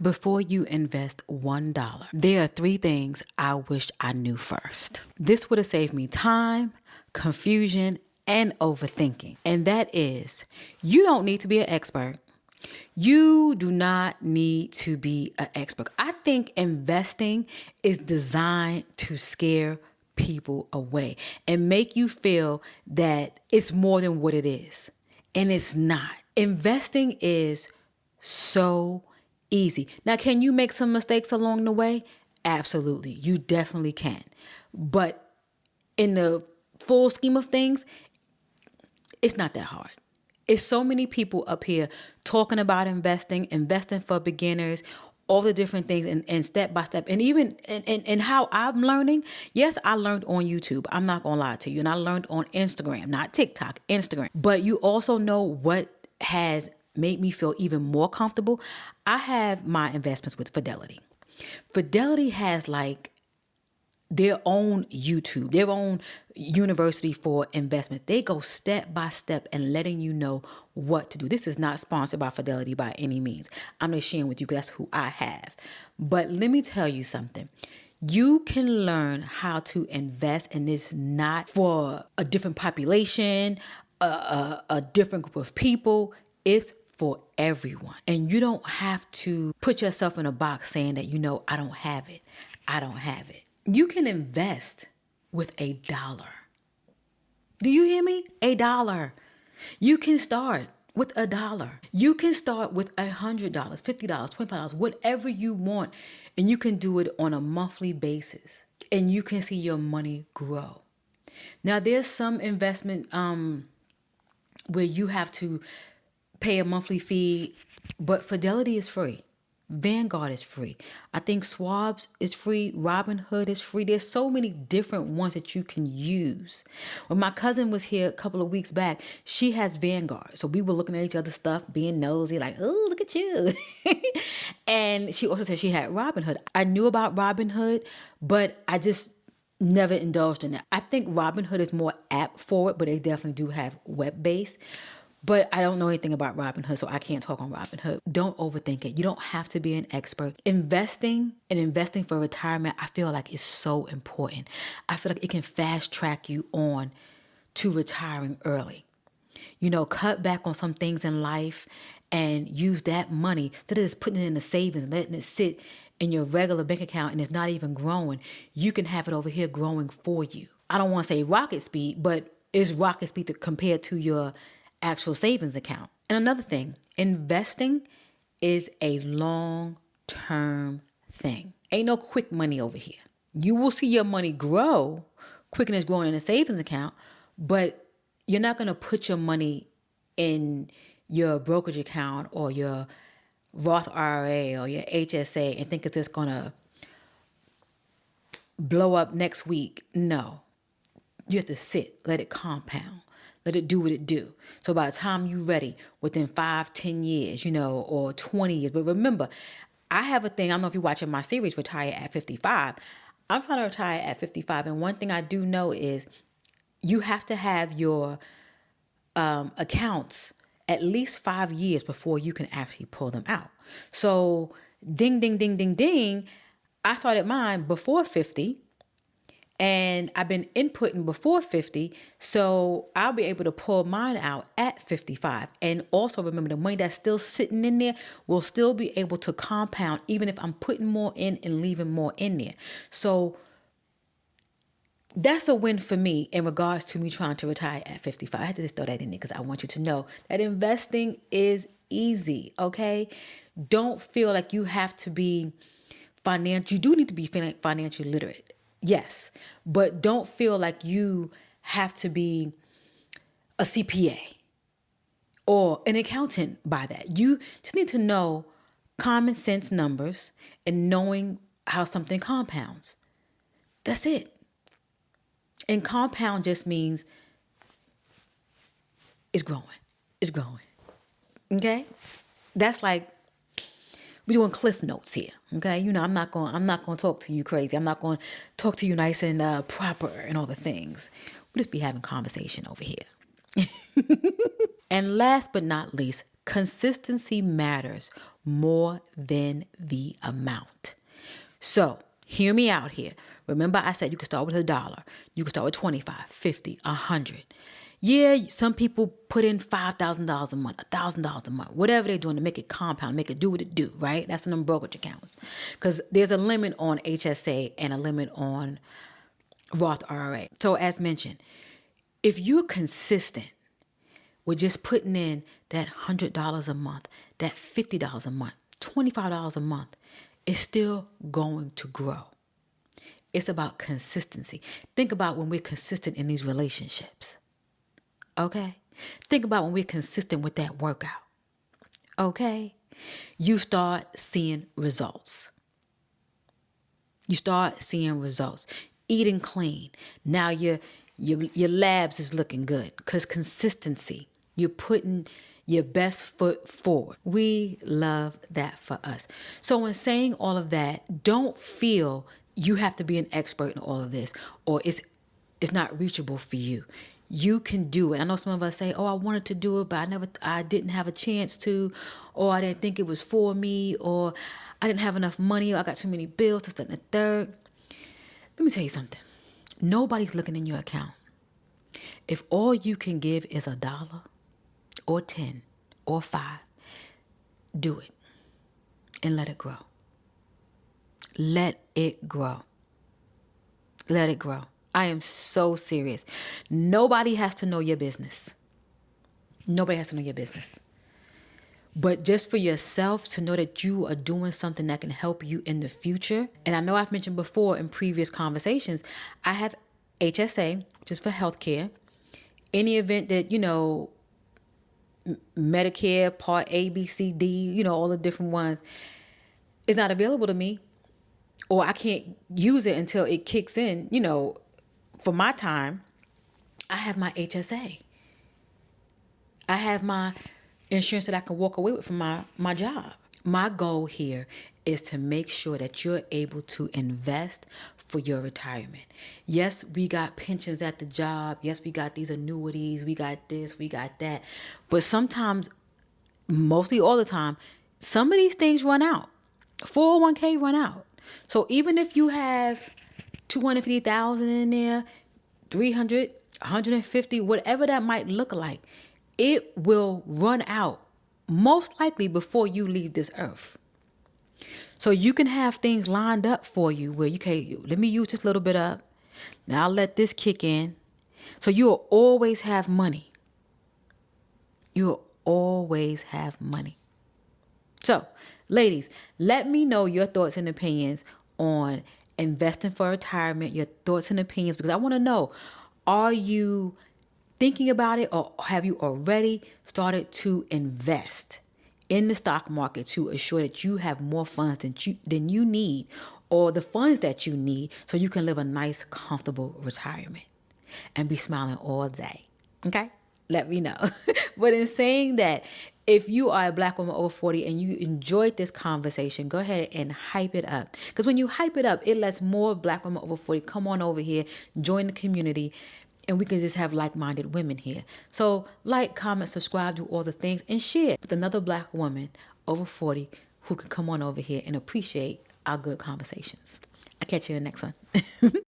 Before you invest $1, there are 3 things I wish I knew first. This would have saved me time, confusion, and overthinking. And that is, you don't need to be an expert. You do not need to be an expert. I think investing is designed to scare people away and make you feel that it's more than what it is. And it's not. Investing is so easy. Now, can you make some mistakes along the way? Absolutely. You definitely can. But in the full scheme of things, it's not that hard. It's so many people up here talking about investing for beginners, all the different things and step by step. And even and how I'm learning. Yes, I learned on YouTube. I'm not going to lie to you. And I learned on Instagram, not TikTok, Instagram. But you also know what has made me feel even more comfortable. I have my investments with Fidelity. Fidelity has like their own YouTube, their own university for investments. They go step by step and letting you know what to do. This is not sponsored by Fidelity by any means. I'm just sharing with you, that's who I have. But let me tell you something. You can learn how to invest, and it's not for a different population, a different group of people. It's for everyone. And you don't have to put yourself in a box saying that, I don't have it. I don't have it. You can invest with $1. Do you hear me? $1. You can start with $1. You can start with $100, $50, $25, whatever you want. And you can do it on a monthly basis. And you can see your money grow. Now, there's some investment where you have to pay a monthly fee, but Fidelity is free. Vanguard is free. I think Schwab's is free. Robinhood is free. There's so many different ones that you can use. When my cousin was here a couple of weeks back, she has Vanguard. So we were looking at each other's stuff, being nosy, like, oh, look at you. And she also said she had Robinhood. I knew about Robinhood, but I just never indulged in it. I think Robinhood is more app forward, but they definitely do have web-based. But I don't know anything about Robinhood, so I can't talk on Robinhood. Don't overthink it. You don't have to be an expert. Investing for retirement, I feel like is so important. I feel like it can fast track you on to retiring early. Cut back on some things in life and use that money instead of just putting it in the savings and letting it sit in your regular bank account and it's not even growing. You can have it over here growing for you. I don't want to say rocket speed, but it's rocket speed compared to your actual savings account. And another thing, investing is a long-term thing. Ain't no quick money over here. You will see your money grow quicker than it's growing in a savings account, but you're not going to put your money in your brokerage account or your Roth IRA or your HSA and think it's just going to blow up next week. No. You have to sit, let it compound. Let it do what it do. So by the time you're ready, within 5-10 years, or 20 years. But remember, I have a thing. I don't know if you're watching my series, Retire at 55. I'm trying to retire at 55. And one thing I do know is you have to have your accounts at least 5 years before you can actually pull them out. So ding, ding, ding, ding, ding. I started mine before 50. And I've been inputting before 50, so I'll be able to pull mine out at 55. And also remember, the money that's still sitting in there will still be able to compound even if I'm putting more in and leaving more in there. So that's a win for me in regards to me trying to retire at 55. I had to just throw that in there because I want you to know that investing is easy, okay? Don't feel like you have to be financial. You do need to be financially literate. Yes, but don't feel like you have to be a CPA or an accountant by that. You just need to know common sense numbers and knowing how something compounds. That's it. And compound just means it's growing. It's growing. Okay? That's like we're doing cliff notes here, okay? I'm not going to talk to you crazy. I'm not going to talk to you nice and proper and all the things. We'll just be having conversation over here. And last but not least, consistency matters more than the amount. So hear me out here. Remember I said you can start with $1. You can start with 25, 50, 100. Yeah, some people put in $5,000 a month, $1,000 a month, whatever they're doing to make it compound, make it do what it do, right? That's in them brokerage accounts. Because there's a limit on HSA and a limit on Roth IRA. So as mentioned, if you're consistent with just putting in that $100 a month, that $50 a month, $25 a month, it's still going to grow. It's about consistency. Think about when we're consistent in these relationships. Okay? Think about when we're consistent with that workout. Okay? You start seeing results. You start seeing results. Eating clean. Now your labs is looking good because consistency. You're putting your best foot forward. We love that for us. So in saying all of that, don't feel you have to be an expert in all of this or it's not reachable for you. You can do it. I know some of us say, oh, I wanted to do it, but I didn't have a chance to, or I didn't think it was for me, or I didn't have enough money, or I got too many bills, this, that, and the third. Let me tell you something. Nobody's looking in your account. If all you can give is $1 or 10 or 5, do it and let it grow. Let it grow. Let it grow. I am so serious. Nobody has to know your business. Nobody has to know your business. But just for yourself to know that you are doing something that can help you in the future. And I know I've mentioned before in previous conversations, I have HSA, which is for healthcare. Any event that, Medicare, Part A, B, C, D, all the different ones, is not available to me. Or I can't use it until it kicks in, for my time. I have my HSA. I have my insurance that I can walk away with from my job. My goal here is to make sure that you're able to invest for your retirement. Yes, we got pensions at the job. Yes, we got these annuities. We got this, we got that. But sometimes, mostly all the time, some of these things run out. 401k run out. So even if you have 250,000 in there, 300, 150, whatever that might look like, it will run out most likely before you leave this earth. So you can have things lined up for you where let me use this little bit up. Now I'll let this kick in. So you'll always have money. You'll always have money. So, ladies, let me know your thoughts and opinions on investing for retirement, your thoughts and opinions, because I want to know, are you thinking about it or have you already started to invest in the stock market to assure that you have more funds than you need or the funds that you need so you can live a nice, comfortable retirement and be smiling all day? Okay? Let me know. But in saying that, if you are a Black woman over 40 and you enjoyed this conversation, go ahead and hype it up. Because when you hype it up, it lets more Black women over 40 come on over here, join the community, and we can just have like-minded women here. So like, comment, subscribe, do all the things, and share with another Black woman over 40 who can come on over here and appreciate our good conversations. I'll catch you in the next one.